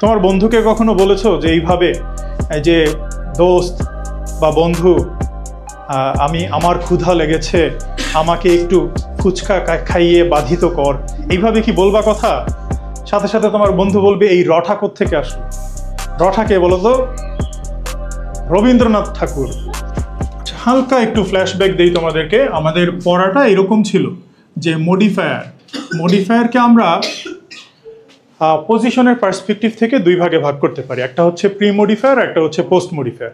তোমার বন্ধুকে কখনো বলেছো যে এইভাবে যে দোস্ত বা বন্ধু আমার ক্ষুধা লেগেছে, আমাকে একটু ফুচকা খাইয়ে বাধিত কর, এইভাবে কি বলবা কথা? সাথে সাথে তোমার বন্ধু বলবে এই রঠা কোত্থেকে আসলো? রঠা কে বলো তো? রবীন্দ্রনাথ ঠাকুর। হালকা একটু ফ্ল্যাশব্যাক দিই তোমাদেরকে। আমাদের পড়াটা এরকম ছিল যে মডিফায়ারকে আমরা পজিশনের পার্সপেক্টিভ থেকে দুই ভাগে ভাগ করতে পারি, একটা হচ্ছে প্রি মডিফায়ার, একটা হচ্ছে পোস্ট মডিফায়ার।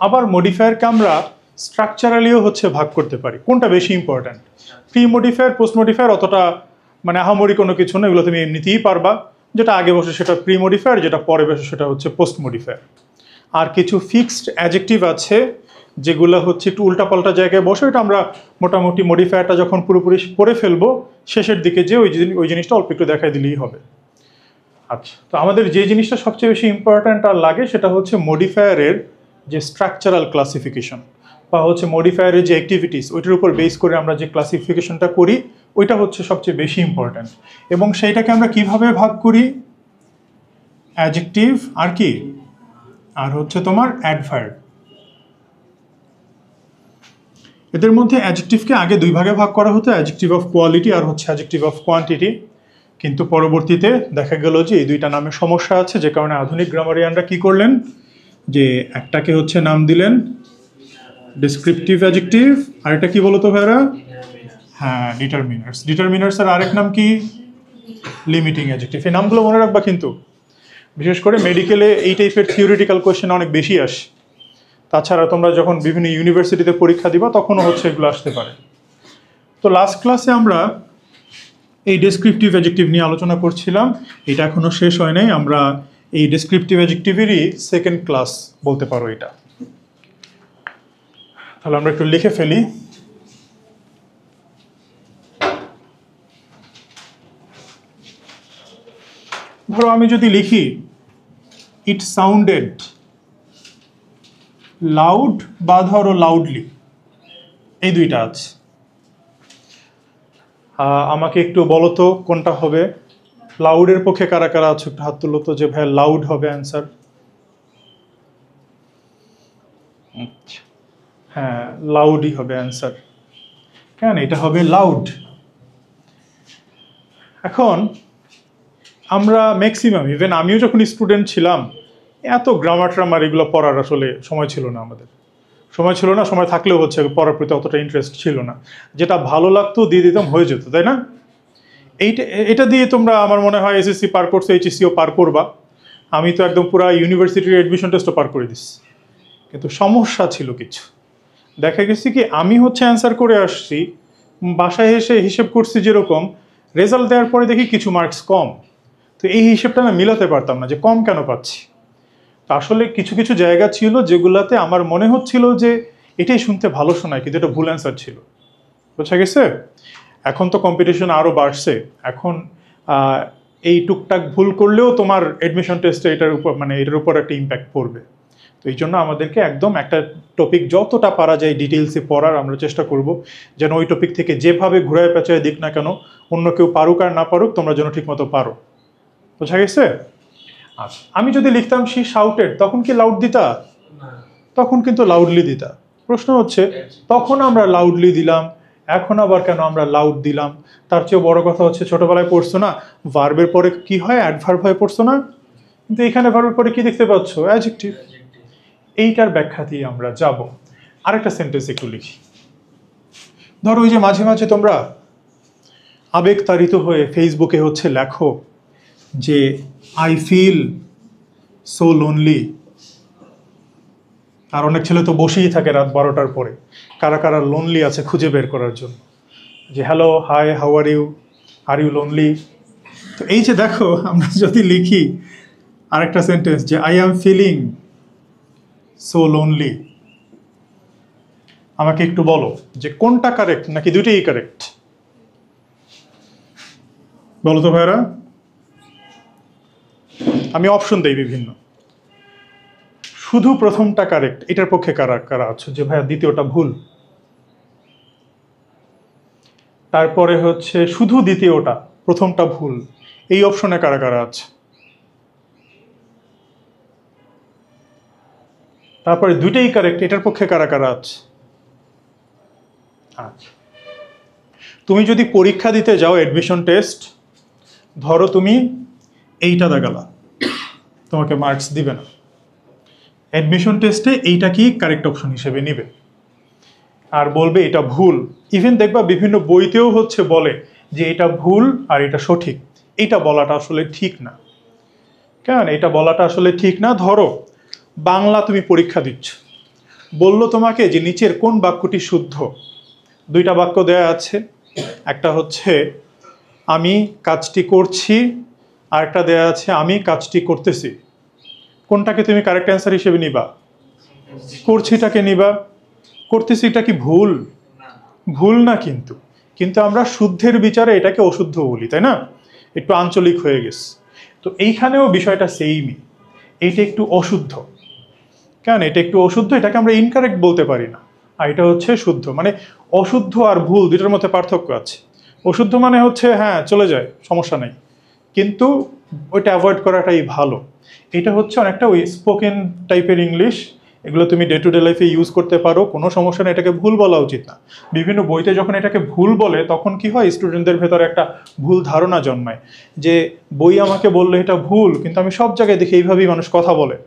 আবার মডিফায়ারকে আমরা স্ট্রাকচারালিও ভাগ করতে পারি। কোনটা বেশি important? Pre modifier, post modifier অতটা মানে আহামরি কোনো কিছু না, এগুলো তুমি এমনিতেই পারবা। যেটা আগে বসে সেটা প্রি মডিফায়ার, যেটা পরে বসে সেটা হচ্ছে পোস্ট মডিফায়ার। আর কিছু ফিক্সড অ্যাডজেক্টিভ আছে যেগুলো একটু উল্টাপাল্টা জায়গায় বসে, এটা আমরা মোটামুটি মডিফায়ারটা যখন পুরোপুরি করে ফেলবো শেষের দিকে যে ওই জিনিসটা অল্প একটু দেখাই দিলেই হবে। আচ্ছা, তো আমাদের যে জিনিসটা সবচেয়ে বেশি ইম্পর্ট্যান্ট আর লাগে সেটা হচ্ছে মডিফায়ারের যে স্ট্রাকচারাল ক্লাসিফিকেশন বা মডিফায়ারের যে অ্যাক্টিভিটিস, ওইটার উপর বেস করে আমরা যে ক্লাসিফিকেশনটা করি ওইটা সবচেয়ে বেশি ইম্পর্ট্যান্ট। এবং সেইটাকে আমরা কিভাবে ভাগ করি? অ্যাডজেক্টিভ আর কি, আর তোমার অ্যাডভার্ব। এদের মধ্যে অ্যাডজেক্টিভকে আগে দুই ভাগে ভাগ করা হতো, অ্যাডজেক্টিভ অফ কোয়ালিটি আর অ্যাডজেক্টিভ অফ কোয়ান্টিটি। কিন্তু পরবর্তীতে দেখা গেল যে এই দুইটা নামে সমস্যা আছে, যে কারণে আধুনিক গ্রামারিয়ানরা কি করলেন, যে একটাকে নাম দিলেন ডেসক্রিপটিভ অ্যাডজেক্টিভ, আর এটা কি বলতো ভাইরা? হ্যাঁ, ডিটারমিনার্স। ডিটারমিনার্সের আরেক নাম কি? Limiting adjective. এই নামগুলো মনে রাখবা কিন্তু, বিশেষ করে মেডিকেলে এই টাইপের থিওরিটিক্যাল কোয়েশ্চেন অনেক বেশি আসে। তাছাড়া তোমরা যখন বিভিন্ন ইউনিভার্সিটিতে পরীক্ষা দিবা তখনও এগুলো আসতে পারে। তো লাস্ট ক্লাসে আমরা এই ডেসক্রিপটিভ অ্যাডজেক্টিভ নিয়ে আলোচনা করছিলাম। এটা এখনো শেষ হয় নাই। আমরা এই ডেসক্রিপটিভ অ্যাডজেক্টিভেরই সেকেন্ড ক্লাস বলতে পারো এটা। তাহলে আমরা একটু লিখে ফেলি। ধরো আমি যদি লিখি ইট সাউন্ডেড লাউড বা ধরো লাউডলি, এই দুইটা আছে। আমাকে একটু বলো তো কোনটা হবে? লাউডের পক্ষে কারা কারা আছে একটু হাত তুলো তো, যে ভাই লাউড হবে অ্যান্সার। হ্যাঁ, লাউডই হবে অ্যান্সার। কেন? এটা হবে লাউড। এখন আমরা ম্যাক্সিমাম, ইভেন আমিও যখন স্টুডেন্ট ছিলাম, এত গ্রামার ট্রামার এগুলো পড়ার আসলে সময় ছিল না আমাদের। সময় থাকলেও পড়ার প্রতি অতটা ইন্টারেস্ট ছিল না। যেটা ভালো লাগতো দিয়ে দিতাম, হয়ে যেত, তাই না? এটা দিয়ে তোমরা আমার মনে হয় এসএসসি পার করছো, এইচএসসিও পার করবা। আমি তো একদম পুরো ইউনিভার্সিটির অ্যাডমিশন টেস্টও পার করে দিচ্ছি। কিন্তু সমস্যা ছিল কিছু। দেখা গেছে কি আমি অ্যান্সার করে আসছি, বাসায় এসে হিসেব করছি যেরকম, রেজাল্ট দেওয়ার পরে দেখি কিছু মার্কস কম। তো এই হিসেবটা আমি মিলাতে পারতাম না যে কম কেন পাচ্ছি। তো আসলে কিছু কিছু জায়গা ছিল যেগুলাতে আমার মনে হচ্ছিল যে এটাই শুনতে ভালো শোনায়, কিন্তু এটা ভুল অ্যান্সার ছিল। বোঝা গেছে? এখন তো কম্পিটিশন আরও বাড়ছে। এখন এই টুকটাক ভুল করলেও তোমার অ্যাডমিশন টেস্টে এটার উপর একটা ইম্প্যাক্ট পড়বে। তো এই জন্য আমাদেরকে একদম একটা টপিক যতটা পারা যায় ডিটেলসে পড়ার আমরা চেষ্টা করব, যেন ওই টপিক থেকে যেভাবে ঘুরায় পেঁচায় দিক না কেন, অন্য কেউ পারুক আর না পারুক, তোমরা যেন ঠিকমতো পারো। বোঝা গেছে? আচ্ছা, আমি যদি লিখতাম শি শাউটেড, তখন কি লাউড দিতা? তখন কিন্তু লাউডলি দিতা। প্রশ্ন হচ্ছে তখন আমরা লাউডলি দিলাম, এখন আবার কেন আমরা লাউড দিলাম? তার চেয়েও বড় কথা ছোটবেলায় পড়ছো না, ভার্বের পরে কি হয়? অ্যাডভার্ব হয়ে পড়ছো না? কিন্তু এখানে ভার্বের পরে কি দেখতে পাচ্ছ? অ্যাডজেক্টিভ। এইটার ব্যাখ্যা দিয়ে আমরা যাব। আরেকটা সেন্টেন্স একটু লিখি। ধরো ওই যে মাঝে মাঝে তোমরা আবেগতাড়িত হয়ে ফেসবুকে লেখো যে আই ফিল সো লোনলি। আর অনেক ছেলে তো বসেই থাকে রাত 12টার পরে, কারা কারা লোনলি আছে খুঁজে বের করার জন্য, যে hello, hi, how are you lonely? তো এই যে দেখো, আমরা যদি লিখি আরেকটা সেন্টেন্স যে I am feeling so lonely, আমাকে একটু বলো যে কোনটা কারেক্ট, নাকি দুইটাই কারেক্ট? বলো তো ভাইরা। আমি অপশন দেই বিভিন্ন। শুধু প্রথমটা কারেক্ট, এটার পক্ষে কারা কারা আছে যে ভাইয়া দ্বিতীয়টা ভুল? তারপরে শুধু দ্বিতীয়টা, প্রথমটা ভুল, এই অপশনে কারা কারা আছে? তারপরে দুইটাই কারেক্ট, এটার পক্ষে কারা কারা আছে? আচ্ছা, তুমি যদি পরীক্ষা দিতে যাও অ্যাডমিশন টেস্ট, ধরো তুমি এইটা দেখালা, তোমাকে মার্কস দিবে না। অ্যাডমিশন টেস্টে এইটা কি কারেক্ট অপশন হিসেবে নিবে আর বলবে এটা ভুল। ইভেন দেখবা বিভিন্ন বইতেও হচ্ছে বলে যে এটা ভুল আর এটা সঠিক। এটা বলাটা আসলে ঠিক না। কেন এটা বলাটা আসলে ঠিক না? ধরো বাংলা তুমি পরীক্ষা দিচ্ছ, বললো তোমাকে যে নিচের কোন বাক্যটি শুদ্ধ। দুইটা বাক্য দেয়া আছে, একটা হচ্ছে আমি কাজটি করছি, আর একটা দেয়া আছে আমি কাজটি করতেছি। কোনটাকে তুমি কারেক্ট অ্যান্সার হিসেবে নিবা? করছিটাকে নিবা। করতেছিটা কি ভুল? ভুল না, কিন্তু কিন্তু আমরা শুদ্ধের বিচারে এটাকে অশুদ্ধ বলি, তাই না? একটু আঞ্চলিক হয়ে গেছে। তো এইখানেও বিষয়টা সেইমই, এইটা একটু অশুদ্ধ। কেন এটা একটু অশুদ্ধ? এটাকে আমরা ইনকারেক্ট বলতে পারি না, আর এটা হচ্ছে শুদ্ধ। মানে অশুদ্ধ আর ভুল দুটার মধ্যে পার্থক্য আছে। অশুদ্ধ মানে হচ্ছে হ্যাঁ চলে যায়, সমস্যা নেই, কিন্তু ওইটা অ্যাভয়েড করাটাই ভালো। এটা হচ্ছে অনেকটা ওই স্পোকেন টাইপের ইংলিশ, এগুলো তুমি ডে টু ডে লাইফে ইউজ করতে পারো, কোনো সমস্যা নেই, এটাকে ভুল বলা উচিত না। বিভিন্ন বইতে যখন এটাকে ভুল বলে তখন কি হয়, স্টুডেন্টদের ভেতরে একটা ভুল ধারণা জন্মায় যে বই আমাকে বললো এটা ভুল, কিন্তু আমি সব জায়গায় দেখি এইভাবেই মানুষ কথা বলে।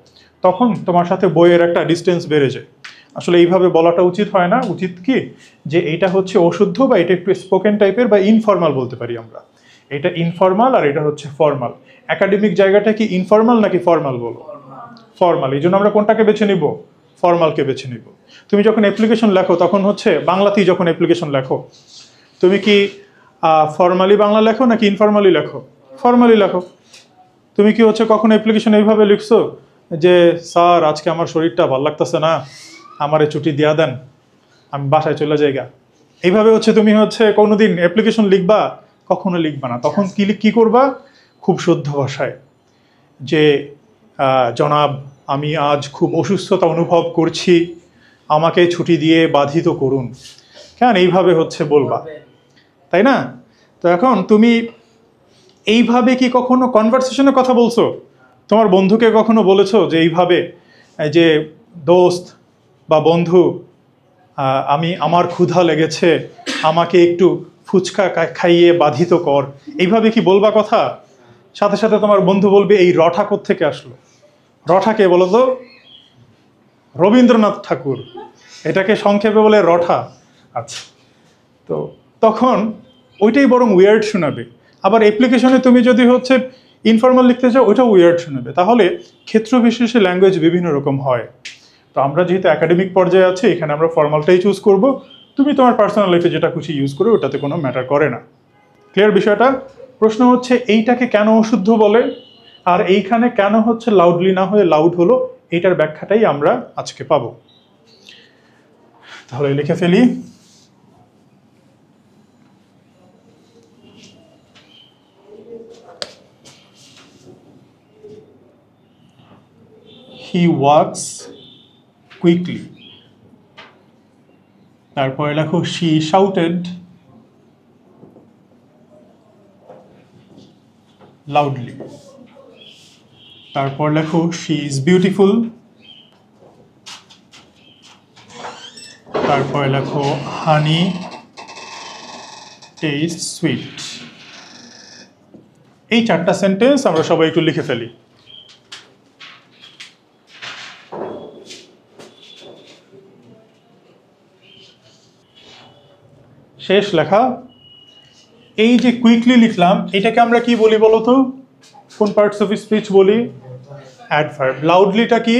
তখন তোমার সাথে বইয়ের একটা ডিস্টেন্স বেড়ে যায়। আসলে এইভাবে বলাটা উচিত হয় না। উচিত কি যে এটা হচ্ছে অশুদ্ধ, বা এটা একটু স্পোকেন টাইপের বা ইনফর্মাল বলতে পারি আমরা। এটা ইনফর্মাল আর এটা হচ্ছে ফর্মাল। একাডেমিক জায়গাটা কি ইনফর্মাল নাকি ফর্মাল বলো? ফর্মাল। এই জন্য আমরা কোনটাকে বেছে নিব? ফর্মালকে বেছে নিব। তুমি যখন অ্যাপ্লিকেশন লেখো তখন হচ্ছে বাংলাতেই যখন অ্যাপ্লিকেশন লেখো, তুমি কি ফর্মালি বাংলা লেখো নাকি ইনফর্মালি লেখো? ফর্মালি লেখো। তুমি কি হচ্ছে কখনো অ্যাপ্লিকেশন এইভাবে লিখছো যে স্যার আজকে আমার শরীরটা ভালো লাগতেছে না, আমারে ছুটি দিয়া দেন, আমি বাসায় চলে যাইগা? এইভাবে হচ্ছে তুমি হচ্ছে কোনোদিন অ্যাপ্লিকেশন লিখবা? কখনো লিখবা না। তখন কি করবা? খুব শুদ্ধ ভাষায় যে জনাব আমি আজ খুব অসুস্থতা অনুভব করছি, আমাকে ছুটি দিয়ে বাধিত করুন। কেন এইভাবে হচ্ছে বলবা, তাই না? তো এখন তুমি এইভাবে কি কখনো কনভারসেশনে কথা বলছো? তোমার বন্ধুকে কখনো বলেছো যে এইভাবে যে দোস্ত বা বন্ধু আমার ক্ষুধা লেগেছে, আমাকে একটু ফুচকা খাইয়ে বাধিত কর, এইভাবে কি বলবা কথা? সাথে সাথে তোমার বন্ধু বলবে এই রঠা কোত্থেকে আসলো? রঠাকে বলো তো? রবীন্দ্রনাথ ঠাকুর, এটাকে সংক্ষেপে বলে রঠা। আচ্ছা, তো তখন ওইটাই বরং উইয়ার্ড শোনাবে। আবার অ্যাপ্লিকেশনে তুমি যদি হচ্ছে ইনফর্মাল লিখতে চাও, ওইটাও উইয়ার্ড শোনাবে। তাহলে ক্ষেত্র বিশেষে ল্যাঙ্গুয়েজ বিভিন্ন রকম হয়। তো আমরা যেহেতু একাডেমিক পর্যায়ে আছি, এখানে আমরা ফর্মালটাই চুজ করব। তুমি তোমার পার্সোনাল লাইফে যেটা খুশি ইউজ করো, ওটাতে কোনো ম্যাটার করে না। ক্লিয়ার বিষয়টা? প্রশ্ন হচ্ছে এইটাকে কেন অশুদ্ধ বলে, আর এইখানে কেন হচ্ছে লাউডলি না হয়ে লাউড হলো, এইটার ব্যাখ্যাটাই আমরা আজকে পাবো। তাহলে লিখে ফেলি। He walks quickly. তারপরে লেখো she shouted loudly. তারপর লেখো she is beautiful. তারপরে লেখো honey tastes sweet. এই চারটা সেন্টেন্স আমরা সবাই একটু লিখে ফেলি। শেষ লেখা। এই যে কুইকলি লিখলাম, এটাকে আমরা কি বলি বলো তো? কোন পার্টস অফ স্পিচ বলি? অ্যাডভার্ব। লাউডলিটা কি?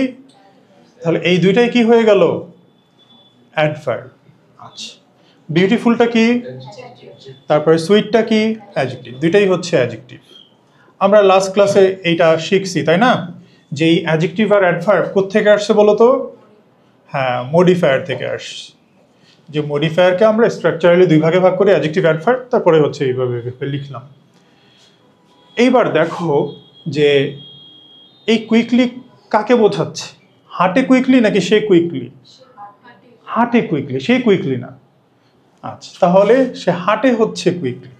তাহলে এই দুইটাই কি হয়ে গেল? অ্যাডভার্ব। আচ্ছা, বিউটিফুলটা কি? তারপরে সুইটটা কি? অ্যাডজেক্টিভ। দুইটাই হচ্ছে অ্যাডজেক্টিভ। আমরা লাস্ট ক্লাসে এইটা শিখছি, তাই না? যে এই অ্যাডজেক্টিভ আর অ্যাডভার্ব কোত্থেকে আসছে বলো তো? হ্যাঁ, মডিফায়ার থেকে আসছে। যে মডিফায়ারকে আমরা স্ট্রাকচারালি দুই ভাগে ভাগ করি, অ্যাডজেক্টিভ অ্যাডভার্ব, তারপরে হচ্ছে এইভাবে লিখলাম। এইবার দেখো যে এই কুইকলি কাকে বোঝাচ্ছে? হাঁটে কুইকলি নাকি সে কুইকলি? হাঁটে কুইকলি, সে কুইকলি না। আচ্ছা, তাহলে সে হাঁটে হচ্ছে কুইকলি।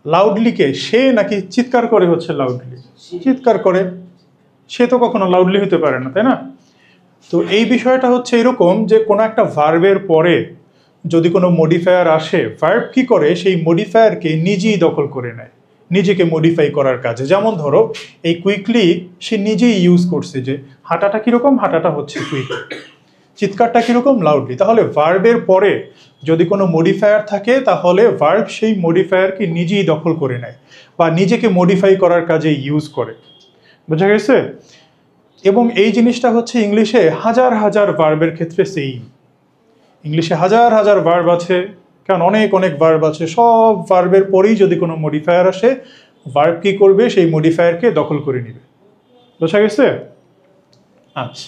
লাউডলিকে সে নাকি চিৎকার করে হচ্ছে লাউডলি? চিৎকার করে। সে তো কখনো লাউডলি হতে পারে না, তাই না? তো এই বিষয়টা হচ্ছে এরকম যে কোনো একটা ভার্বের পরে যদি কোনো মডিফায়ার আসে, ভার্ব কি করে সেই মডিফায়ারকে নিজেই দখল করে নেয় নিজেকে মডিফাই করার কাজে। যেমন ধরো এই কুইকলি সে নিজেই ইউজ করছে, যে হাঁটাটা কিরকম, হাঁটাটা হচ্ছে কুইক, চিৎকারটা কিরকম, লাউডলি। তাহলে ভার্বের পরে যদি কোনো মডিফায়ার থাকে তাহলে ভার্ব সেই মডিফায়ারকে নিজেই দখল করে নেয় বা নিজেকে মডিফাই করার কাজে ইউজ করে। বোঝা গেছে? এবং এই জিনিসটা হচ্ছে ইংলিশে হাজার হাজার ভার্বের ক্ষেত্রে সেম। ইংলিশে হাজার হাজার ভার্ব আছে, কারণ অনেক অনেক ভার্ব আছে। সব ভার্বের পরেই যদি কোনো মডিফায়ার আসে, ভার্ব কি করবে, সেই মডিফায়ারকে দখল করে নেবে। বোঝা গেছে? আচ্ছা,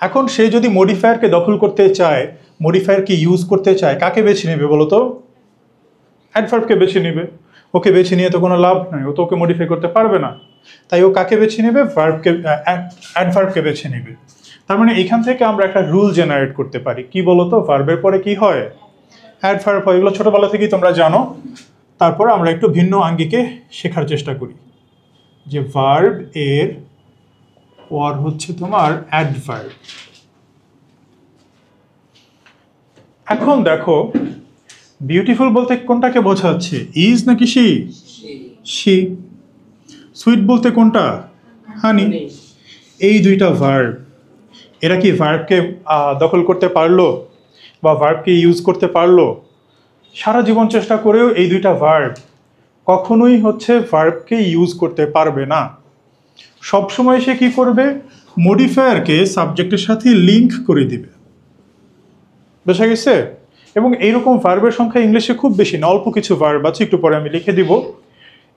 এখন সে যদি মডিফায়ারকে দখল করতে চায়, মডিফায়ারকে ইউজ করতে চায়, কাকে বেছে নেবে বলো তো? অ্যাডভার্বকে বেছে নেবে। ওকে বেছে নিয়ে তো কোনো লাভ নাই, ও তো ওকে মডিফাই করতে পারবে না। তাই ও কাকে বেছে নেবে? ভার্বকে, অ্যাডভার্বকে বেছে নেবে। তার মানে এখান থেকে আমরা একটা রুল জেনারেট করতে পারি। কি বলতো? ভার্বের পরে কি হয়? অ্যাডভার্ব হয়। এগুলো ছোটবেলা থেকেই তোমরা জানো। তারপর আমরা একটু ভিন্ন আঙ্গিকে শেখার চেষ্টা করি যে ভার্ব এর পর হচ্ছে তোমার অ্যাডভার্ব। এখন দেখো, বিউটিফুল বলতে কোনটাকে বোঝাচ্ছে? ইজ নাকি শি? শি। সুইট বলতে কোনটা? হানি। এই দুইটা ভার্ব, এরা কি ভার্বকে দখল করতে পারলো বা ভার্বকে ইউজ করতে পারলো? সারা জীবন চেষ্টা করেও এই দুইটা ভার্ব কখনোই হচ্ছে ভার্বকে ইউজ করতে পারবে না। সবসময় সে কি করবে? মডিফায়ারকে সাবজেক্টের সাথে লিঙ্ক করে দিবে। বোঝা গেছে? এবং এইরকম ভার্বের সংখ্যা ইংলিশে খুব বেশি না, অল্প কিছু ভার্ব আছে, একটু পরে আমি লিখে দিব।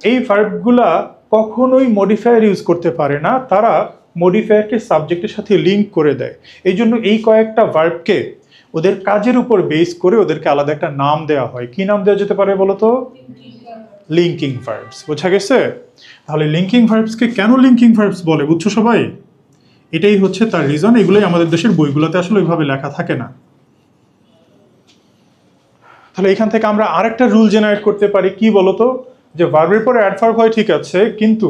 এই ভার্বগুলা কখনোই মডিফায়ার ইউজ করতে পারে না, তারা মডিফায়ারকে সাবজেক্টের সাথে লিঙ্ক করে দেয়। এই জন্য এই কয়েকটা ভার্বকে ওদের কাজের উপর বেস করে ওদেরকে আলাদা একটা নাম দেওয়া হয়। কি নাম দেওয়া যেতে পারে বলো তো? Linking verbs. বোঝা গেছে? তাহলে লিঙ্কিং ভার্বসকে কেন লিঙ্কিং ভার্বস বলে, বুঝছো সবাই? এটাই হচ্ছে তার রিজন। এগুলোই আমাদের দেশের বইগুলোতে আসলে ওইভাবে লেখা থাকে না। তাহলে এখান থেকে আমরা আরেকটা রুল জেনারেট করতে পারি। কি বলতো? যে ভার্বের পরে অ্যাডভার্ব হয় ঠিক আছে, কিন্তু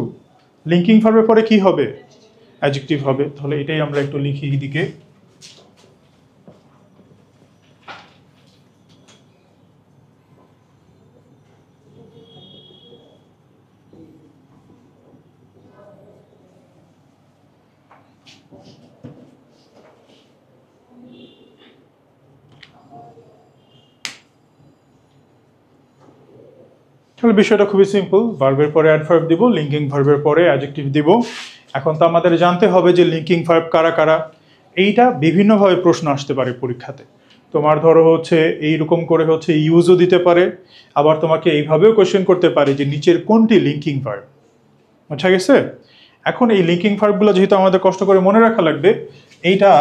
লিঙ্কিং ভার্বের পরে কি হবে? অ্যাডজেক্টিভ হবে। তাহলে এটাই আমরা একটু লিখি এদিকে। তাহলে বিষয়টা খুবই সিম্পল। ভার্বের পরে অ্যাডভার্ব দিব, লিঙ্কিং ভার্বের পরে অ্যাডজেক্টিভ দিব। এখন তো আমাদের জানতে হবে যে লিঙ্কিং ভার্ব কারা কারা। এইটা বিভিন্নভাবে প্রশ্ন আসতে পারে পরীক্ষাতে। তোমার ধরো হচ্ছে এইরকম করে হচ্ছে ইউজও দিতে পারে, আবার তোমাকে এইভাবেও কোয়েশ্চেন করতে পারে যে নিচের কোনটি লিঙ্কিং ভার্ব। বুঝা গেছে? এখন এই লিঙ্কিং ভার্বগুলো যেহেতু আমাদের কষ্ট করে মনে রাখা লাগবে, এইটা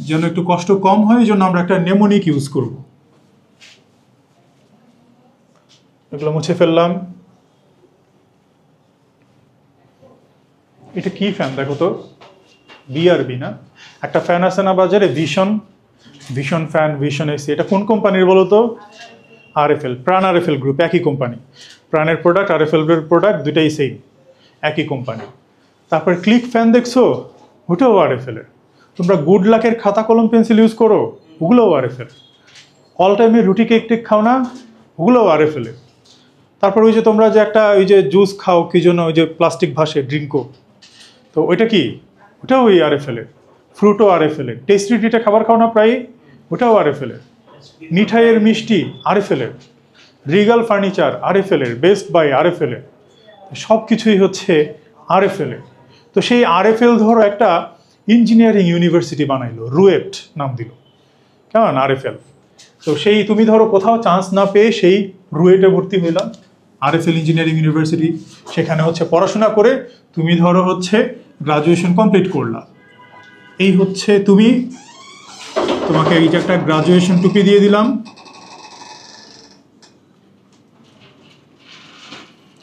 যেন একটু কষ্ট কম হয়, এই জন্য আমরা একটা নেমোনিক ইউজ করব। এগুলো মুছে ফেললাম। এটা কি ফ্যান দেখো তো? বিআরবি না? একটা ফ্যান আছে না বাজারে, vision, vision fan, vision AC. এটা কোন কোম্পানির বলো তো? আরএফএল, প্রাণ আরএফএল গ্রুপ, একই কোম্পানি। প্রাণের প্রোডাক্ট, আরএফএল এর প্রোডাক্ট, দুটাই সেম, একই কোম্পানি। তারপর ক্লিক ফ্যান দেখছো, ওটাও আরএফএল এর। তোমরা গুড লাকের খাতা কলম পেন্সিল ইউজ করো, ওগুলোও আরএফএল। অল টাইমে রুটি কেক টেক খাও না, ওগুলোও আরএফএল এর। তারপর ওই যে তোমরা যে একটা ওই যে জুস খাও কি জন্য, ওই যে প্লাস্টিক ভাসে ড্রিঙ্কও, তো ওইটা কি? ওটাও ওই আরএফএল এর। ফ্রুটও আরএফএল এর। টেস্টি টিটা খাবার খাও না প্রায়, ওটাও আরএফএল এর। মিঠাইয়ের মিষ্টি আরএফএল এর। রিগাল ফার্নিচার আরএফএল এর। বেস্ট বাই আরএফএল এর। সব কিছুই হচ্ছে আরএফএল এর। তো সেই আরএফএল ধরো একটা ইঞ্জিনিয়ারিং ইউনিভার্সিটি বানাইলো, রুয়েট নাম দিল, কেমন আরএফএল। তো সেই তুমি ধরো কোথাও চান্স না পেয়ে সেই রুয়েটে ভর্তি হইলাম, আরএফএল ইঞ্জিনিয়ারিং ইউনিভার্সিটি। সেখানে হচ্ছে পড়াশোনা করে তুমি ধরো হচ্ছে গ্রাজুয়েশন কমপ্লিট করলা। এই হচ্ছে তুমি, তোমাকে এই যে একটা গ্রাজুয়েশন টুপি দিয়ে দিলাম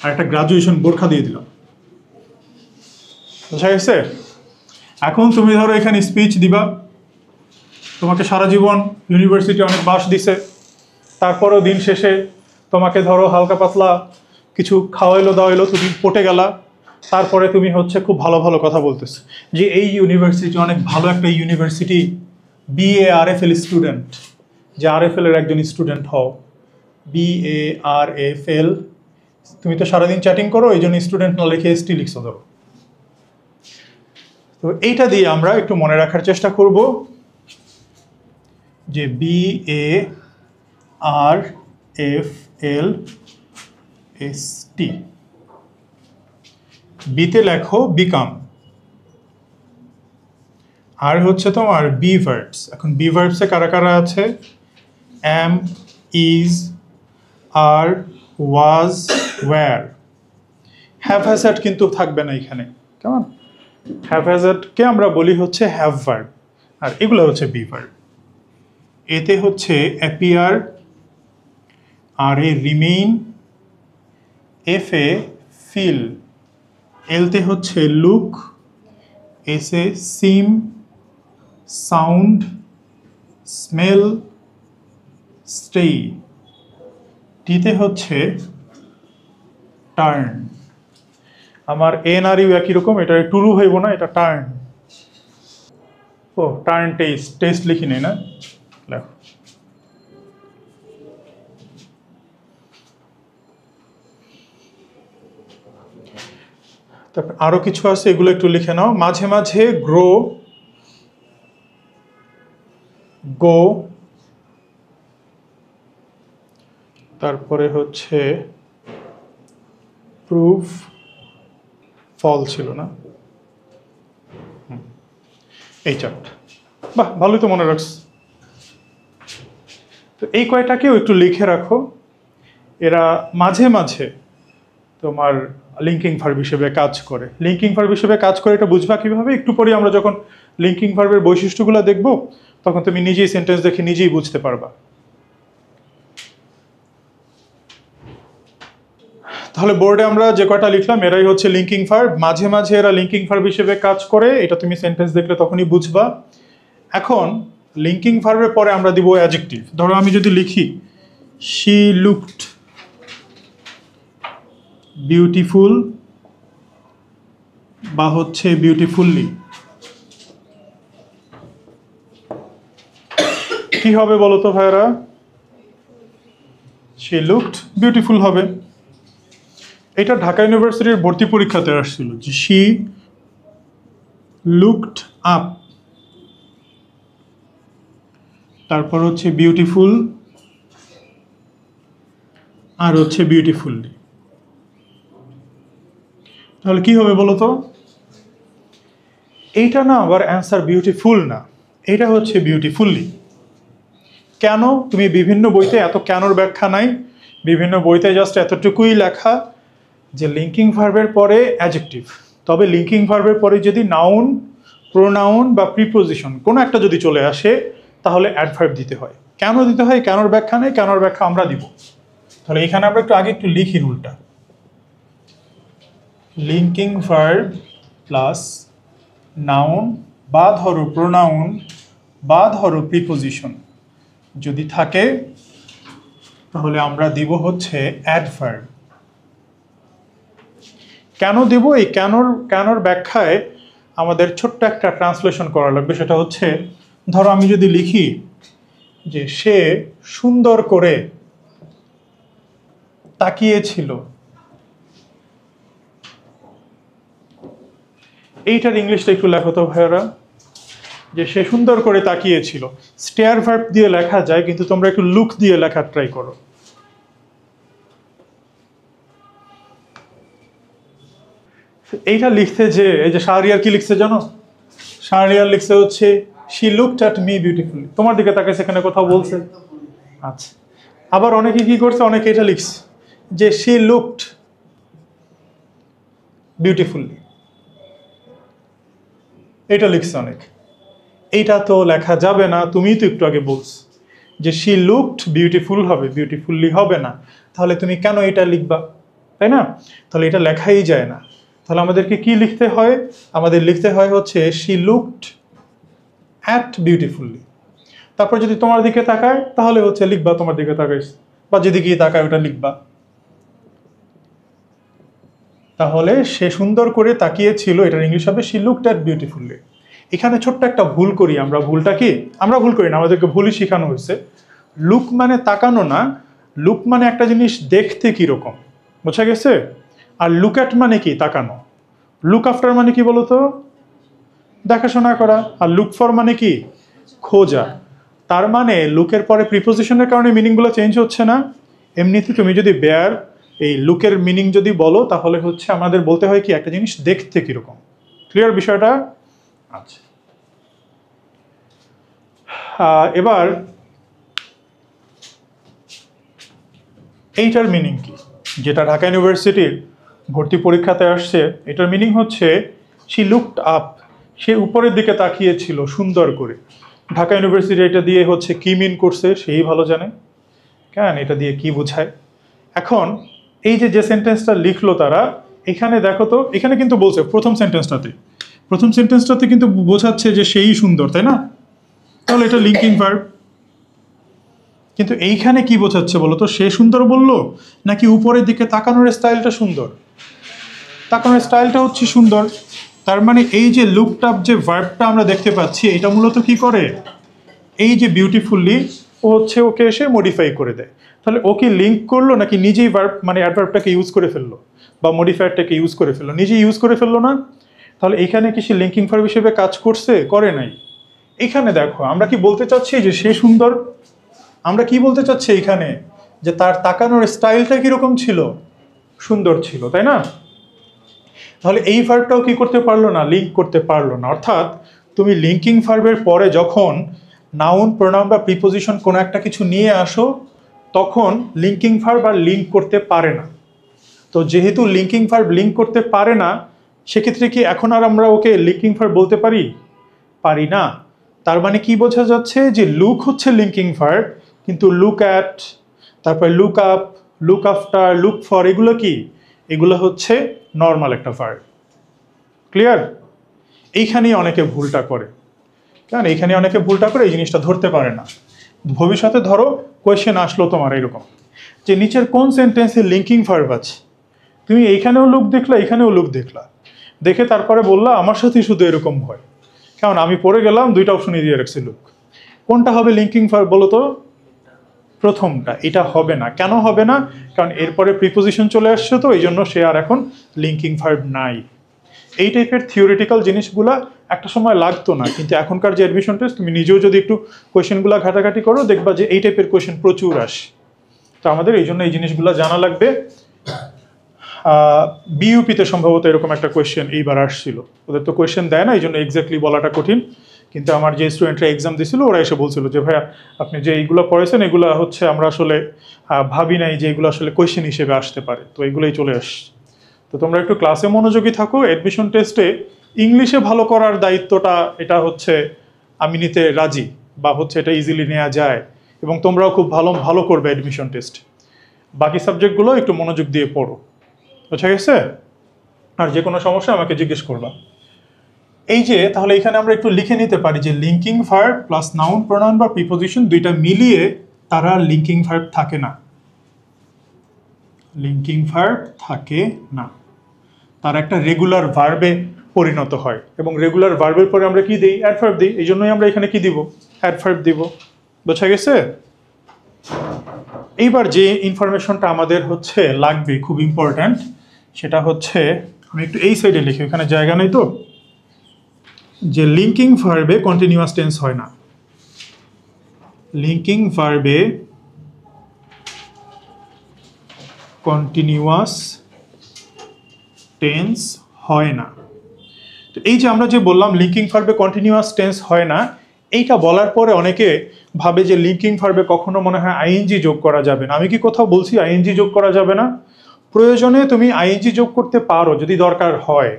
আর একটা গ্রাজুয়েশন বোরখা দিয়ে দিলাম। বুঝা গেছে? এখন তুমি ধরো এখানে স্পিচ দিবা, তোমাকে সারা জীবন ইউনিভার্সিটি অনেক বাস দিছে, তারপরেও দিন শেষে তোমাকে ধরো হালকা পাতলা কিছু খাওয়াইলো দাওয়াইলো, তুমি পটে গেলা, তারপরে তুমি হচ্ছে খুব ভালো ভালো কথা বলতেছো যে এই ইউনিভার্সিটি অনেক ভালো একটা ইউনিভার্সিটি, BARFL স্টুডেন্ট, যে RFL এর একজন স্টুডেন্ট হও, BARFL। তুমি তো সারাদিন চ্যাটিং করো, এই জন্য স্টুডেন্ট না লিখে ST লিখছো ধরো। তো এইটা দিয়ে আমরা একটু মনে রাখার চেষ্টা করব যে BARFL ST। বিতে লেখো বিকাম, আর হচ্ছে তোমার বি ভার্বস। এখন বি ভার্বসে কারা কারা আছে? am, is, are, was, were। Have Hazard কিন্তু থাকবে না এখানে, কেমন? হ্যাভ হ্যাজার্ডকে আমরা বলি হচ্ছে হ্যাভ ভার্ব, আর এগুলো হচ্ছে বি ভার্ব। এতে হচ্ছে অ্যাপিয়ার, আর এ রিমেইন, এফ এ ফিল, এলতে হচ্ছে লুক, এস এ সিম, সাউন্ড, স্মেল, স্টে, টিতে হচ্ছে টার্ন। আমার এন আর ইউ একই রকম, এটা টুরু হইব না, এটা টার্ন। ও টার্ন টেস্ট, টেস্ট লিখি নেই না, লেখো। তারপর আরো কিছু আছে, এগুলো একটু লিখে নাও। মাঝে মাঝে গ্রো, গো, তারপরে হচ্ছে প্রুফ, ফল ছিল না, এই চারটা। বাহ, ভালোই তো মনে রাখছ। তো এই কয়টাকেও একটু লিখে রাখো। এরা মাঝে মাঝে তোমার লিঙ্কিং ভার্ব হিসেবে কাজ করে। লিঙ্কিং ভার্ব হিসেবে কাজ করে এটা বুঝবা কিভাবে? একটু পরে আমরা যখন লিঙ্কিং ভার্বের বৈশিষ্ট্যগুলো দেখব, তখন তুমি নিজেই সেন্টেন্স দেখে নিজেই বুঝতে পারবা। তাহলে বোর্ডে আমরা যে কয়টা লিখলাম এরাই হচ্ছে লিঙ্কিং ভার্ব। মাঝে মাঝে এরা লিঙ্কিং ভার্ব হিসেবে কাজ করে, এটা তুমি সেন্টেন্স দেখলে তখনই বুঝবা। এখন লিঙ্কিং ভার্বের পরে আমরা দিব অ্যাডজেক্টিভ। ধরো আমি যদি লিখি শি লুকড বিউটিফুল, বা হচ্ছে বিউটিফুললি, কি হবে বলো তো ভাইরা? শি লুকড বিউটিফুল হবে। এটা ঢাকা ইউনিভার্সিটির ভর্তি পরীক্ষাতে আসছিল যে শি লুকড আপ, তারপর হচ্ছে বিউটিফুল, আর হচ্ছে বিউটিফুললি। তাহলে কি হবে বলো তো? এইটা না আবার অ্যান্সার বিউটিফুল না, এটা হচ্ছে বিউটিফুললি। কেন? তুমি বিভিন্ন বইতে এত কেনর ব্যাখ্যা নাই, বিভিন্ন বইতে জাস্ট এতটুকুই লেখা যে লিঙ্কিং ভার্বের পরে অ্যাডজেক্টিভ। তবে লিঙ্কিং ভার্বের পরে যদি নাউন, প্রোনাউন বা প্রিপোজিশন কোনো একটা যদি চলে আসে, তাহলে অ্যাডভার্ব দিতে হয়। কেন দিতে হয়? কেনর ব্যাখ্যা নেই, কেনর ব্যাখ্যা আমরা দিব। তাহলে এখানে আমরা একটু আগে একটু লিখি রুলটা। লিঙ্কিং ভার্ব প্লাস নাউন বা ধরো প্রোনাউন বা ধরো প্রিপোজিশন যদি থাকে, তাহলে আমরা দিব হচ্ছে অ্যাডভার্ব। কেন দিব? এই কেনর ব্যাখ্যায় আমাদের ছোট্ট একটা ট্রান্সলেশন করা লাগবে। সেটা হচ্ছে, ধরো আমি যদি লিখি যে সে সুন্দর করে তাকিয়েছিল, এইটার ইংলিশটা একটু লেখো তো ভাইয়ারা, যে সে সুন্দর করে তাকিয়েছিল। স্টেয়ার ভার্ব দিয়ে লেখা যায়, কিন্তু তোমরা একটু লুক দিয়ে লেখার ট্রাই করো। এইটা লিখতে যে এই যে শাহরিয়ার কি লিখছে জানো? শাহরিয়ার লিখছে হচ্ছে she looked at me beautifully. তোমার দিকে তাকে সেখানে কোথাও বলছে? আচ্ছা। আবার অনেকে কি করছে, অনেকে এটা লিখছে যে শি লুকড বিউটিফুলি, এটা লিখছে অনেক। এইটা তো লেখা যাবে না, তুমিই তো একটু আগে বলছো যে শি লুকড বিউটিফুল হবে, বিউটিফুললি হবে না। তাহলে তুমি কেন এটা লিখবা? তাই না? তাহলে এটা লেখাই যায় না। তাহলে আমাদেরকে কি লিখতে হয়? আমাদের লিখতে হয় হচ্ছে শি লুকড অ্যাট বিউটিফুললি। তারপর যদি তোমার দিকে তাকায়, তাহলে হচ্ছে লিখবা তোমার দিকে তাকাইছে, বা যেদিকেই তাকায় ওটা লিখবা। তাহলে সে সুন্দর করে তাকিয়েছিল, এটার ইংলিশ হবে শি লুকড অ্যাট বিউটিফুলি। এখানে ছোট্ট একটা ভুল করি আমরা। ভুলটা কি? আমরা ভুল করি না, আমাদেরকে ভুলই শেখানো হয়েছে। লুক মানে তাকানো না, লুক মানে একটা জিনিস দেখতে কিরকম, বোঝা গেছে? আর লুক অ্যাট মানে কি? তাকানো। লুক আফটার মানে কি বলতো? দেখাশোনা করা। আর লুক ফর মানে কি? খোঁজা। তার মানে লুকের পরে প্রিপোজিশনের কারণে মিনিংগুলো চেঞ্জ হচ্ছে না। এমনিতে তুমি যদি বেয়ার এই লুকের মিনিং যদি বলো, তাহলে হচ্ছে আমাদের বলতে হয় কি একটা জিনিস দেখতে কিরকম। ক্লিয়ার বিষয়টা? আচ্ছা, এবার এইটার মিনিং কি, যেটা ঢাকা ইউনিভার্সিটির ভর্তি পরীক্ষাতে আসছে, এটার মিনিং হচ্ছে শি লুকড আপ, সে উপরের দিকে তাকিয়েছিল সুন্দর করে। ঢাকা ইউনিভার্সিটি এটা দিয়ে হচ্ছে কি মিন করছে সেই ভালো জানে, কেন এটা দিয়ে কি বোঝায়। এখন এই যে সেন্টেন্সটা লিখলো তারা, এখানে দেখো তো, এখানে কিন্তু বলছে প্রথম সেন্টেন্সটাতে কিন্তু বোঝাচ্ছে যে সেই সুন্দর, তাই না? তাহলে এটা লিঙ্কিং ভার্ব। কিন্তু এইখানে কি বোঝাচ্ছে বলো তো? সে সুন্দর বললো নাকি উপরের দিকে তাকানোর স্টাইলটা সুন্দর? তাকানোর স্টাইলটা হচ্ছে সুন্দর। তার মানে এই যে লুকড আপ যে ভার্বটা আমরা দেখতে পাচ্ছি, এটা মূলত কি করে? এই যে বিউটিফুলি, ও হচ্ছে ওকে এসে মডিফাই করে দেয়। তাহলে ওকে লিঙ্ক করলো নাকি নিজেই ভার্ব মানে অ্যাডভার্বটাকে ইউজ করে ফেললো, বা মডিফায়ারটাকে ইউজ করে ফেললো? নিজেই ইউজ করে ফেললো না? তাহলে এখানে কি সে লিঙ্কিং ভার্ব হিসেবে কাজ করছে? করে নাই। এখানে দেখো আমরা কি বলতে চাচ্ছি যে সে সুন্দর। আমরা কি বলতে চাচ্ছি এখানে? যে তার তাকানোর স্টাইলটা কিরকম ছিল? সুন্দর ছিল, তাই না? তাহলে এই ভার্বটাও কি করতে পারলো না? লিঙ্ক করতে পারলো না। অর্থাৎ তুমি লিঙ্কিং ভার্বের পরে যখন নাউন, প্রোনাউন বা প্রিপোজিশন কোনো একটা কিছু নিয়ে আসো, তখন লিঙ্কিং ভার্ব আর লিঙ্ক করতে পারে না। তো যেহেতু লিঙ্কিং ভার্ব লিঙ্ক করতে পারে না, সেক্ষেত্রে কি এখন আর আমরা ওকে লিঙ্কিং ভার্ব বলতে পারি? পারি না। তার মানে কি বোঝা যাচ্ছে? যে লুক হচ্ছে লিঙ্কিং ভার্ব, কিন্তু লুক অ্যাট, তারপরে look up, look after, look for, এগুলো কি? এগুলো হচ্ছে নর্মাল একটা ভার্ব। ক্লিয়ার? এইখানেই অনেকে ভুলটা করে। কারণ এইখানে অনেকে ভুলটা করে এই জিনিসটা ধরতে পারে না। ভবিষ্যতে ধরো কোয়েশ্চেন আসলো তোমার এরকম, যে নিচের কোন সেন্টেন্সে লিঙ্কিং ভার্ব আছে, তুমি এইখানেও লুক দেখলা, এখানেও লুক দেখলা, দেখে তারপরে বললা আমার সাথেই শুধু এরকম হয়। কারণ আমি পড়ে গেলাম, দুইটা অপশনই দিয়ে রাখছি লুক। কোনটা হবে লিঙ্কিং ভার্ব বলো তো? প্রথমটা। এটা হবে না। কেন হবে না? কারণ এরপরে প্রিপোজিশন চলে আসছে, তো এই জন্য সে আর এখন লিঙ্কিং ভার্ব নাই। এই টাইপের থিওরিটিক্যাল জিনিসগুলা একটা সময় লাগতো না, কিন্তু এখনকার যে অ্যাডমিশন টেস্ট, তুমি নিজেও যদি একটু কোয়েশ্চেনগুলো ঘাটাঘাটি করো, দেখবা যে এই টাইপের কোয়েশ্চেন প্রচুর আসে। তো আমাদের এই জন্য এই জিনিসগুলো জানা লাগবে। বিইউপিতে সম্ভবত এরকম একটা কোয়েশ্চেন এইবার আসছিল। ওদের তো কোয়েশ্চেন দেয় না, এই জন্য এক্স্যাক্টলি বলাটা কঠিন। কিন্তু আমার যে স্টুডেন্টরা এক্সাম দিয়েছিল, ওরা এসে বলছিল যে ভাইয়া আপনি যে এইগুলো পড়েছেন, এগুলো হচ্ছে আমরা আসলে ভাবি নাই যে এগুলো আসলে কোয়েশ্চেন হিসেবে আসতে পারে, তো এগুলোই চলে আসছে। তো তোমরা একটু ক্লাসে মনোযোগী থাকো। অ্যাডমিশন টেস্টে ইংলিশে ভালো করার দায়িত্বটা এটা হচ্ছে আমি নিতে রাজি, বা হচ্ছে এটা ইজিলি নেওয়া যায়, এবং তোমরাও খুব ভালো করবে অ্যাডমিশন টেস্ট। বাকি সাবজেক্টগুলো একটু মনোযোগ দিয়ে পড়ো, বুঝা গেছে? আর যে কোনো সমস্যা আমাকে জিজ্ঞেস করবা। এই যে তাহলে এখানে আমরা একটু লিখে নিতে পারি যে linking verb plus noun, pronoun বা প্রিপোজিশন দুইটা মিলিয়ে তারা লিঙ্কিং ভার্ব থাকে না। লিঙ্কিং ভার্ব থাকে না, তার একটা রেগুলার ভার্বে পরিণত হয়, এবং রেগুলার ভার্বের পরে আমরা কি দিই? অ্যাডভার্ব দিই। এই জন্যই আমরা এখানে কি দিব? অ্যাডভার্ব দিব। বোঝা গেছে? এইবার যে ইনফরমেশনটা আমাদের হচ্ছে লাগবে, খুব ইম্পর্ট্যান্ট, সেটা হচ্ছে, আমি একটু এই সাইডে লিখি, এখানে জায়গা নেই তো, যে লিঙ্কিং ভার্বে কন্টিনিউয়াস টেন্স হয় না। লিঙ্কিং ভার্বে কন্টিনিউয়াস টেন্স হয় না। তো এই যে আমরা যে বললাম লিঙ্কিং ভার্বে কন্টিনিউয়াস টেন্স হয় না, এইটা বলার পরে অনেকে ভাবে যে লিঙ্কিং ভার্বে কখনো মনে হয় আইএনজি যোগ করা যাবে না। আমি কি কোথাও বলছি আইএনজি যোগ করা যাবে না? প্রয়োজনে তুমি আইএনজি যোগ করতে পারো যদি দরকার হয়,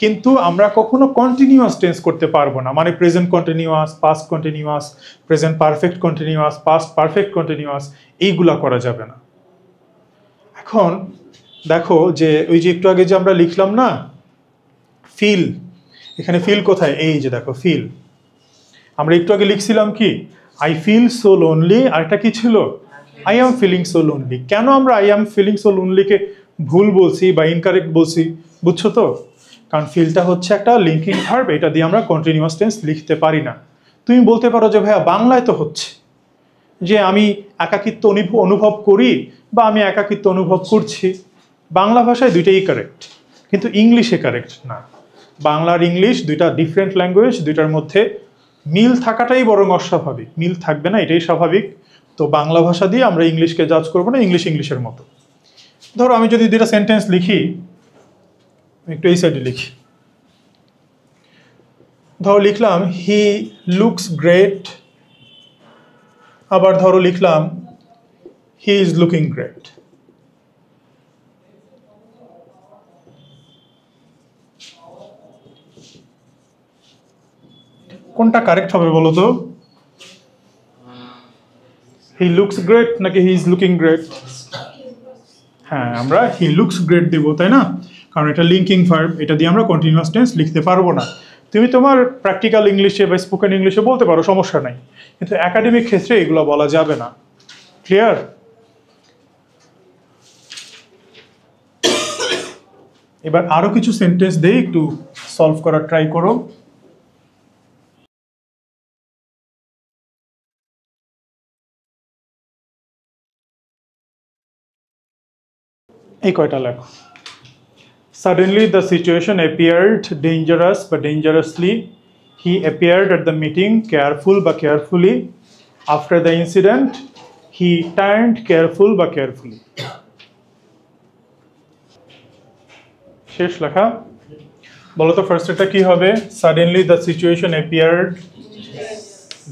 কিন্তু আমরা কখনো কন্টিনিউয়াস টেন্স করতে পারবো না। মানে present continuous, past continuous, present perfect continuous, past perfect continuous, এইগুলা করা যাবে না। এখন দেখো যে ওই যে একটু আগে যে আমরা লিখলাম না ফিল, এখানে ফিল কোথায়? এই যে দেখো ফিল। আমরা একটু আগে লিখছিলাম কি? আই ফিল সো লোনলি, আর একটা কি ছিল? I am feeling so lonely. কেন আমরা আই এম ফিলিং সো লোনলিকে ভুল বলছি বা ইনকারেক্ট বলছি, বুঝছো তো? কারণ ফিলটা হচ্ছে একটা লিঙ্কিং ভার্ব, এটা দিয়ে আমরা কন্টিনিউয়াস টেন্স লিখতে পারি না। তুমি বলতে পারো যে ভাইয়া বাংলায় তো হচ্ছে, যে আমি একাকিত্ব অনুভব করি বা আমি একাকিত্ব অনুভব করছি, বাংলা ভাষায় দুইটাই কারেক্ট, কিন্তু ইংলিশে কারেক্ট না। বাংলা আর ইংলিশ দুইটা ডিফারেন্ট ল্যাঙ্গুয়েজ, দুইটার মধ্যে মিল থাকাটাই বরং অস্বাভাবিক, মিল থাকবে না এটাই স্বাভাবিক। তো বাংলা ভাষা দিয়ে আমরা ইংলিশকে জাজ করবো না, ইংলিশ ইংলিশের মতো। ধরো আমি যদি দুইটা সেন্টেন্স লিখি, একটু এই সাইডে লিখি, ধরো লিখলাম হি লুকস গ্রেট, আবার ধরো লিখলাম হি ইজ লুকিং গ্রেট। কোনটা কারেক্ট হবে বলো তো? হি লুকস গ্রেট নাকি হি ইজ লুকিং গ্রেট? হ্যাঁ, আমরা হি লুকস গ্রেট দেব, তাই না? কারণ এটা লিঙ্কিং ভার্ব, এটা দিয়ে আমরা কন্টিনিউয়াস টেন্স লিখতে পারবো না। তুমি তোমার প্র্যাকটিক্যাল ইংলিশে বা স্পোকেন ইংলিশে বলতে পারো, সমস্যা নাই, কিন্তু একাডেমিক ক্ষেত্রে এগুলো বলা যাবে না। ক্লিয়ার? এবার আরো কিছু সেন্টেন্স দিয়ে একটু সলভ করার ট্রাই করো। এই কয়টা লেখো। Suddenly the situation appeared dangerous but dangerously. He appeared at the meeting careful but carefully. After the incident, he turned careful but carefully. শেষ লেখা। বলো তো ফার্স্ট এটা কি হবে? Suddenly the situation appeared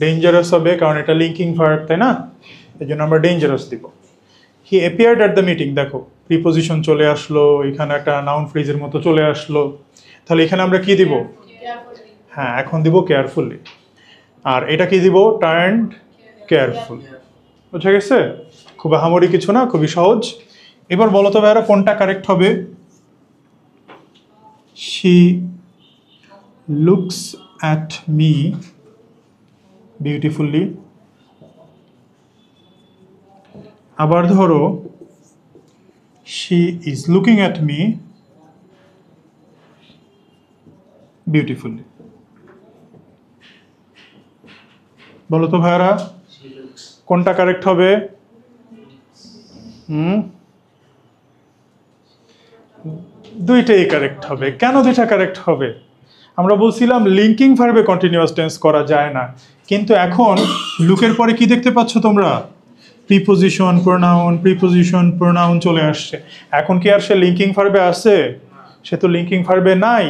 dangerous হবে, কারণ এটা লিঙ্কিং ভার্ব, তাই না? এই জন্য আমরা ডেঞ্জারাস দিব। হি অ্যাপিয়ার্ড অ্যাট দ্য মিটিং, দেখো প্রিপোজিশন চলে আসলো, এখানে একটা নাউন ফ্রেজের মতো চলে আসলো, তাহলে এখানে আমরা কি দিব? হ্যাঁ, এখন দিব কেয়ারফুলি। আর এটা কি দিব? Turned careful. বুঝা গেছে? খুব আহামরি কিছু না, খুবই সহজ। এবার বলো তো ভাইরা কোনটা কারেক্ট হবে? She looks at me beautifully. আবার ধরো she is looking at me beautifully. বলো তো ভাইরা কোনটা কারেক্ট হবে? দুইটাই কারেক্ট হবে। কেন দুইটা কারেক্ট হবে? আমরা বলছিলাম লিঙ্কিং ভার্বে কন্টিনিউয়াস টেন্স করা যায় না, কিন্তু এখন লুকের পরে কি দেখতে পাচ্ছ তোমরা? প্রিপোজিশন প্রোনাউন চলে আসছে। এখন কি আর সে লিঙ্কিং ভার্বে আছে? সে তো লিঙ্কিং ভার্বে নাই।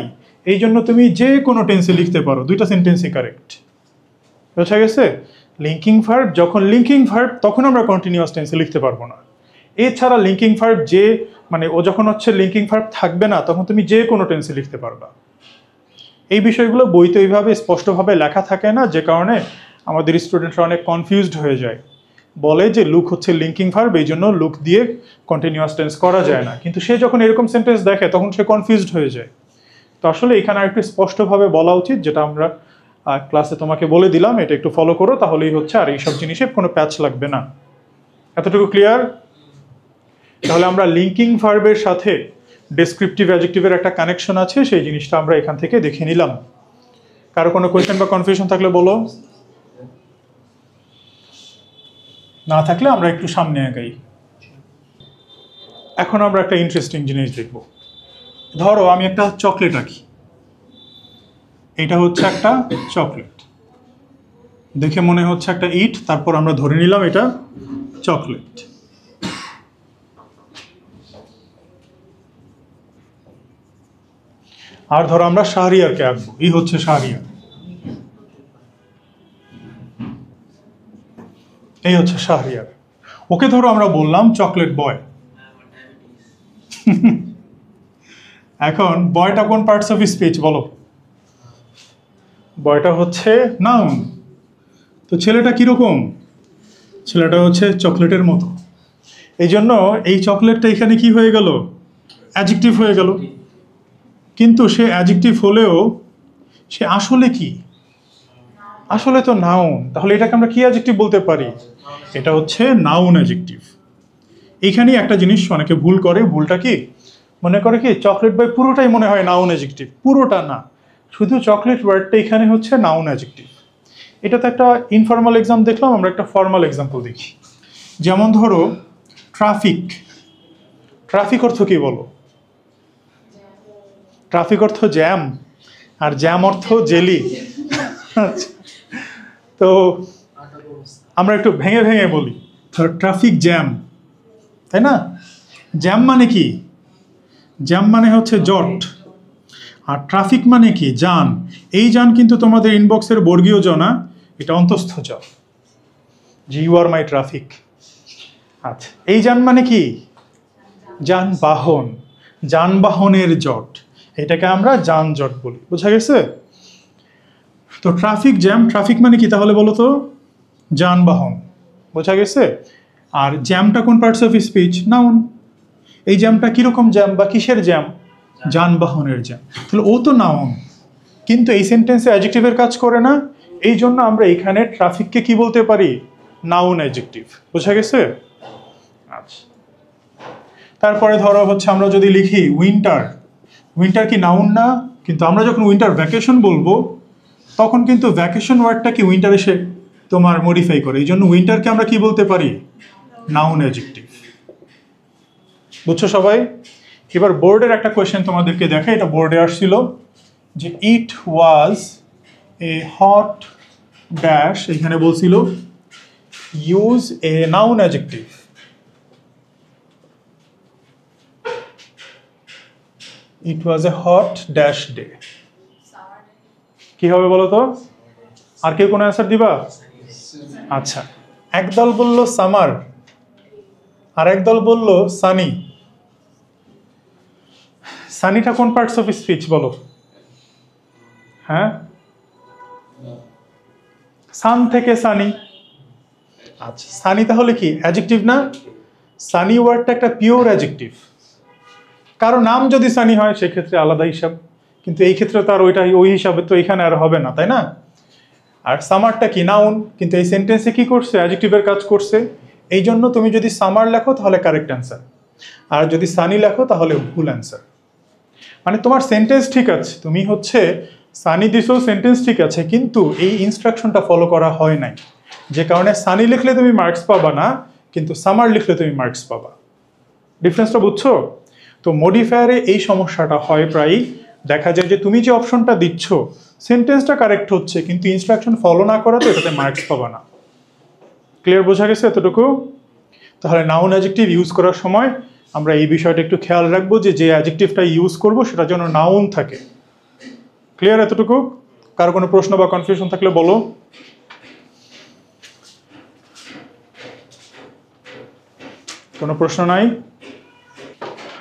এই জন্য তুমি যে কোনো টেন্সে লিখতে পারো, দুইটা সেন্টেন্সই কারেক্ট। বোঝা গেছে? লিঙ্কিং ভার্ব যখন লিঙ্কিং ভার্ব, তখন আমরা কন্টিনিউয়াস টেন্সে লিখতে পারবো না। এছাড়া লিঙ্কিং ভার্ব যে মানে ও যখন হচ্ছে লিঙ্কিং ভার্ব থাকবে না, তখন তুমি যে কোনো টেন্সে লিখতে পারবা। এই বিষয়গুলো বইতে ওইভাবে স্পষ্টভাবে লেখা থাকে না, যে কারণে আমাদের স্টুডেন্টরা অনেক কনফিউজড হয়ে যায়। বলে যে লুক হচ্ছে লিঙ্কিং ভার্ব, এই জন্য লুক দিয়ে কন্টিনিউয়াস টেন্স করা যায় না, কিন্তু সে যখন এরকম সেন্টেন্স দেখে তখন সে কনফিউজড হয়ে যায়। তো আসলে এখানে আরেকটু স্পষ্টভাবে বলা উচিত, যেটা আমরা ক্লাসে তোমাকে বলে দিলাম, এটা একটু ফলো করো, তাহলেই হচ্ছে, আর এইসব জিনিসে কোনো প্যাচ লাগবে না। এতটুকু ক্লিয়ার? তাহলে আমরা লিঙ্কিং ভার্বের সাথে ডেসক্রিপটিভ অ্যাডজেক্টিভের একটা কানেকশন আছে, সেই জিনিসটা আমরা এখান থেকে দেখে নিলাম। কারো কোনো কোয়েশ্চেন বা কনফিউশন থাকলে বলো, না থাকলে আমরা একটু সামনে আগাই। এখন আমরা একটা ইন্টারেস্টিং জিনিস দেখব। ধরো আমি একটা চকলেট আঁকি, এটা হচ্ছে একটা চকলেট, দেখে মনে হচ্ছে একটা ইট, তারপর আমরা ধরে নিলাম এটা চকলেট। আর ধরো আমরা শাহরিয়ারকে আঁকবো, এই হচ্ছে শাহরিয়ার, এই হচ্ছে শাহরিয়ার। ওকে ধরো আমরা বললাম চকলেট বয়। এখন বয়টা কোন পার্টস অফ স্পিচ বলো? বয়টা হচ্ছে নাউন। তো ছেলেটা কিরকম? ছেলেটা হচ্ছে চকলেটের মতো। এই জন্য এই চকলেটটা এখানে কি হয়ে গেল? অ্যাডজেক্টিভ হয়ে গেল। কিন্তু সে অ্যাডজেক্টিভ হলেও সে আসলে কি? আসলে তো নাউন। তাহলে এটাকে আমরা কি অ্যাডজেক্টিভ বলতে পারি? এটা হচ্ছে নাউন অ্যাডজেক্টিভ। এইখানেই একটা জিনিস অনেকে ভুল করে, ভুলটা কি মনে করে কি চকলেট বয় পুরোটাই মনে হয় নাউন অ্যাডজেক্টিভ, পুরোটা না, শুধু চকলেট ওয়ার্ডটা এখানে হচ্ছে নাউন অ্যাডজেক্টিভ। এটা তো একটা ইনফর্মাল এক্সাম দেখলাম, আমরা একটা ফর্মাল এক্সাম্পল দেখি। যেমন ধরো ট্রাফিক, ট্রাফিক অর্থ কি বলো? ট্রাফিক অর্থ জ্যাম, আর জ্যাম অর্থ জেলি। তো আমরা একটু ভেঙে ভেঙে বলি, ট্রাফিক জ্যাম, তাই না? জ্যাম মানে কি? জ্যাম মানে হচ্ছে জট, আর ট্রাফিক মানে কি? যান। এই যান কিন্তু তোমাদের ইনবক্সের বর্গীয় জ না, এটা অন্তস্থ জ, জি ইউ আর মাই ট্রাফিক। আচ্ছা, এই যান মানে কি? যানবাহন, যানবাহনের জট, এটাকে আমরা যানজট বলি। বোঝা গেছে? তো ট্রাফিক জ্যাম, ট্রাফিক মানে কি তাহলে বলো তো? যানবাহন। বোঝা গেছে? আর জ্যামটা কোন পার্টস অফ স্পিচ? নাউন। এই জ্যামটা কিরকম জ্যাম বা কিসের জ্যাম? যানবাহনের জ্যাম। তাহলে ও তো নাউন, কিন্তু এই সেন্টেন্সে অ্যাডজেক্টিভের কাজ করে না, এই জন্য আমরা এখানে ট্রাফিককে কি বলতে পারি? Noun adjective. বোঝা গেছে? আচ্ছা, তারপরে ধরো হচ্ছে আমরা যদি লিখি উইন্টার, উইন্টার কি নাউন না? কিন্তু আমরা যখন উইন্টার ভ্যাকেশন বলবো তখন কিন্তু ভ্যাকেশন ওয়ার্ডটাকে উইন্টার এসে তোমার মডিফাই করে, এই জন্য উইন্টারকে আমরা কি বলতে পারি? Noun adjective. বুঝছো সবাই? এবার বোর্ডের একটা কোয়েশ্চেন তোমাদেরকে দেখে, এটা বোর্ডে আসছিল যে ইট ওয়াজ এ হট ড্যাশ, এখানে বলছিল use a noun adjective. It was A hot dash day, কি হবে বলো তো? আর কেউ কোনো অ্যান্সার দিবা? আচ্ছা, একদল বলল সামার, আর একদল বলল সানি। সানিটা কোন পার্টস অফ স্পিচ বলো? হ্যাঁ, সান থেকে সানি। আচ্ছা, সানি তাহলে কি অ্যাডজেক্টিভ না? সানি ওয়ার্ডটা একটা পিওর অ্যাডজেক্টিভ। কারো নাম যদি সানি হয় সেক্ষেত্রে আলাদা হিসাব, কিন্তু এই ক্ষেত্রে তো আর ওইটা ওই হিসাবে তো এখানে আর হবে না, তাই না? আর সামারটা কি নাউন, কিন্তু এই সেন্টেন্সে কি করছে? অ্যাডজেক্টিভের কাজ করছে। এই জন্য তুমি যদি সামার লেখো তাহলে কারেক্ট অ্যান্সার, আর যদি সানি লেখো তাহলে ভুল অ্যান্সার। মানে তোমার সেন্টেন্স ঠিক আছে, তুমি হচ্ছে সানি দিছো, সেন্টেন্স ঠিক আছে, কিন্তু এই ইনস্ট্রাকশনটা ফলো করা হয় নাই, যে কারণে সানি লিখলে তুমি মার্কস পাবা না, কিন্তু সামার লিখলে তুমি মার্কস পাবা। ডিফারেন্সটা বুঝছো? তো মডিফায়ারে এই সমস্যাটা হয় প্রায়ই, দেখা যায় যে তুমি যে অপশনটা দিচ্ছ সেন্টেন্সটা কারেক্ট হচ্ছে, কিন্তু ইনস্ট্রাকশন ফলো না করাতে এটাতে মার্কস পাবা না। ক্লিয়ার? বোঝা গেছে এতটুকু? তাহলে নাউন অ্যাডজেক্টিভ ইউজ করার সময় আমরা এই বিষয়টা একটু খেয়াল রাখবো যে যে অ্যাডজেক্টিভটা ইউজ করব সেটা যেন নাউন থাকে। ক্লিয়ার এতটুকু? কারো কোনো প্রশ্ন বা কনফিউশন থাকলে বলো। কোনো প্রশ্ন নাই?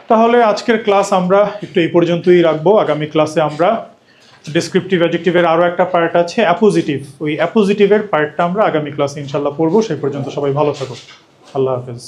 তাহলে আজকের ক্লাস আমরা একটু এই পর্যন্তই রাখবো। আগামী ক্লাসে আমরা ডেসক্রিপটিভ অ্যাডজেক্টিভের আরও একটা পার্ট আছে অ্যাপোজিটিভ, ওই অ্যাপোজিটিভের পার্টটা আমরা আগামী ক্লাসে ইনশাল্লাহ পড়বো। সেই পর্যন্ত সবাই ভালো থাকো। আল্লাহ হাফেজ।